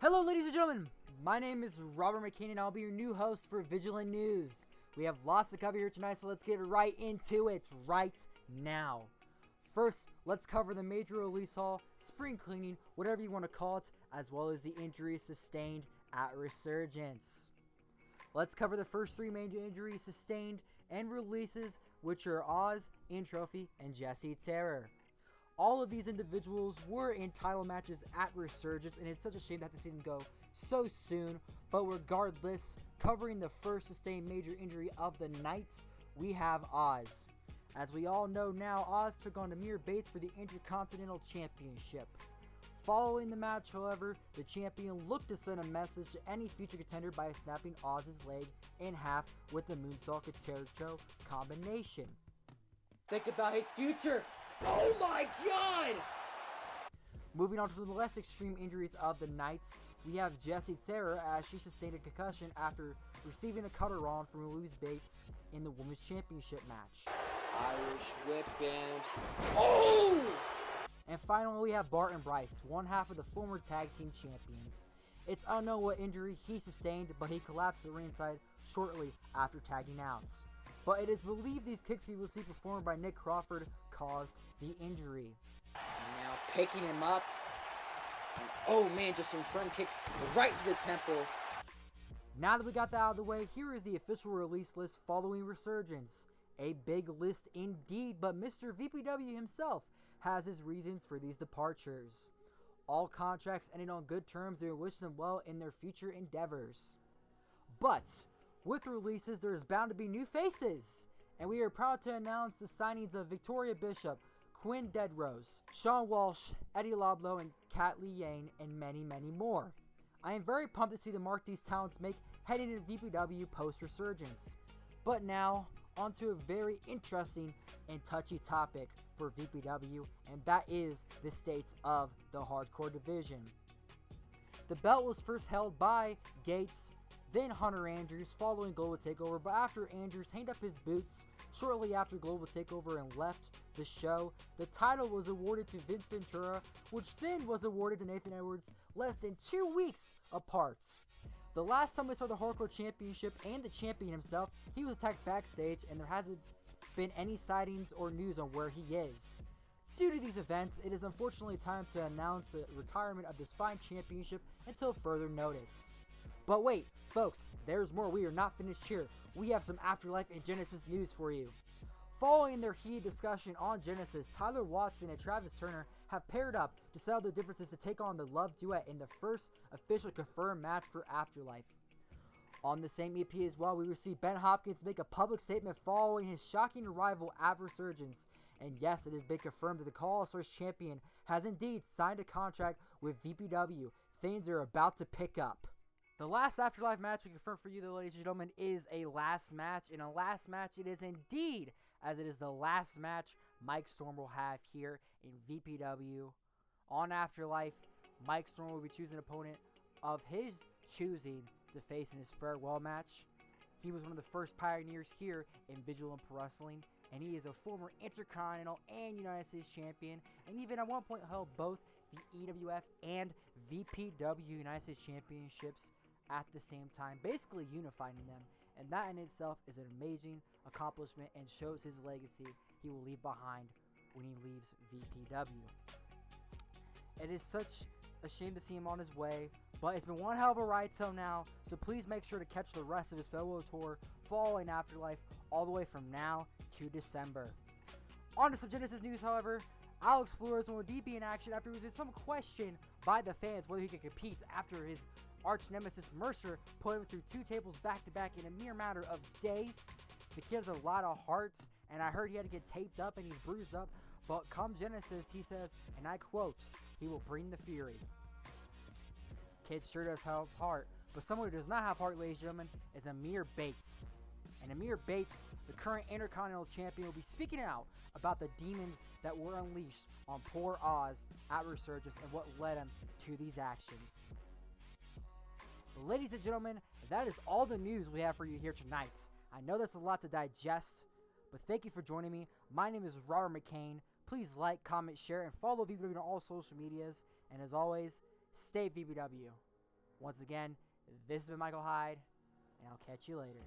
Hello ladies and gentlemen, my name is Robert McCain and I'll be your new host for Vigilant News. We have lots to cover here tonight, so let's get right into it right now. First, let's cover the major release haul, spring cleaning, whatever you want to call it, as well as the injuries sustained at Resurgence. Let's cover the first three major injuries sustained and releases, which are Oz, Trophy, and Jesse Terror. All of these individuals were in title matches at Resurgence, and it's such a shame that to see them go so soon. But regardless, covering the first sustained major injury of the night, we have Oz. As we all know now, Oz took on Amir Bates for the Intercontinental Championship. Following the match, however, the champion looked to send a message to any future contender by snapping Oz's leg in half with the moonsault Catercho combination. Think about his future! Oh my god! Moving on to the less extreme injuries of the night, we have Jesse Terror as she sustained a concussion after receiving a cutter on from Louise Bates in the Women's Championship match. Irish whip and... oh! And finally, we have Bart and Bryce, one half of the former tag team champions. It's unknown what injury he sustained, but he collapsed at ringside shortly after tagging out. But it is believed these kicks he will see performed by Nick Crawford caused the injury. And now picking him up. And oh man, just some front kicks right to the temple. Now that we got that out of the way, here is the official release list following Resurgence. A big list indeed, but Mr. VPW himself has his reasons for these departures. All contracts ended on good terms, and we wish them well in their future endeavors. But with releases, there is bound to be new faces, and we are proud to announce the signings of Victoria Bishop, Quinn Deadrose, Sean Walsh, Eddie Loblo, and Kat Lee Yang, and many, many more. I am very pumped to see the mark these talents make heading into VPW post-Resurgence. But now, onto a very interesting and touchy topic for VPW, and that is the state of the hardcore division. The belt was first held by Gates, then Hunter Andrews following Global Takeover, but after Andrews hanged up his boots shortly after Global Takeover and left the show, the title was awarded to Vince Ventura, which then was awarded to Nathan Edwards less than 2 weeks apart. The last time we saw the Hardcore Championship and the champion himself, he was attacked backstage, and there hasn't been any sightings or news on where he is. Due to these events, it is unfortunately time to announce the retirement of this fine championship until further notice. But wait, folks, there's more. We are not finished here. We have some Afterlife and Genesis news for you. Following their heated discussion on Genesis, Tyler Watson and Travis Turner have paired up to settle their differences to take on the Love Duet in the first official confirmed match for Afterlife. On the same EP as well, we receive Ben Hopkins make a public statement following his shocking arrival at Resurgence. And yes, it has been confirmed that the Call All Stars champion has indeed signed a contract with VPW. Things are about to pick up. The last Afterlife match we confirmed for you, though, ladies and gentlemen, is a last match. And a last match it is indeed, as it is the last match Mike Storm will have here in VPW. On Afterlife, Mike Storm will be choosing an opponent of his choosing to face in his farewell match. He was one of the first pioneers here in Vigilant Pro Wrestling, and he is a former Intercontinental and United States Champion, and even at one point held both the EWF and VPW United States Championships at the same time, basically unifying them, and that in itself is an amazing accomplishment and shows his legacy he will leave behind when he leaves VPW. It is such a shame to see him on his way, but it's been one hell of a ride till now, so please make sure to catch the rest of his farewell tour following Afterlife all the way from now to December. On to some Genesis news, however. Alex Flores will indeed be in action after there was some question by the fans whether he could compete after his arch nemesis Mercer put him through 2 tables back-to-back in a mere matter of days. The kid has a lot of heart, and I heard he had to get taped up and he's bruised up, but come Genesis, he says, and I quote, he will bring the fury. Kid sure does have heart, but someone who does not have heart, ladies and gentlemen, is Amir Bates. And Amir Bates, the current Intercontinental Champion, will be speaking out about the demons that were unleashed on poor Oz at Resurgence and what led him to these actions. Ladies and gentlemen, that is all the news we have for you here tonight. I know that's a lot to digest, but thank you for joining me. My name is Robert McCain. Please like, comment, share, and follow VBW on all social medias. And as always, stay VBW. Once again, this has been Michael Hyde, and I'll catch you later.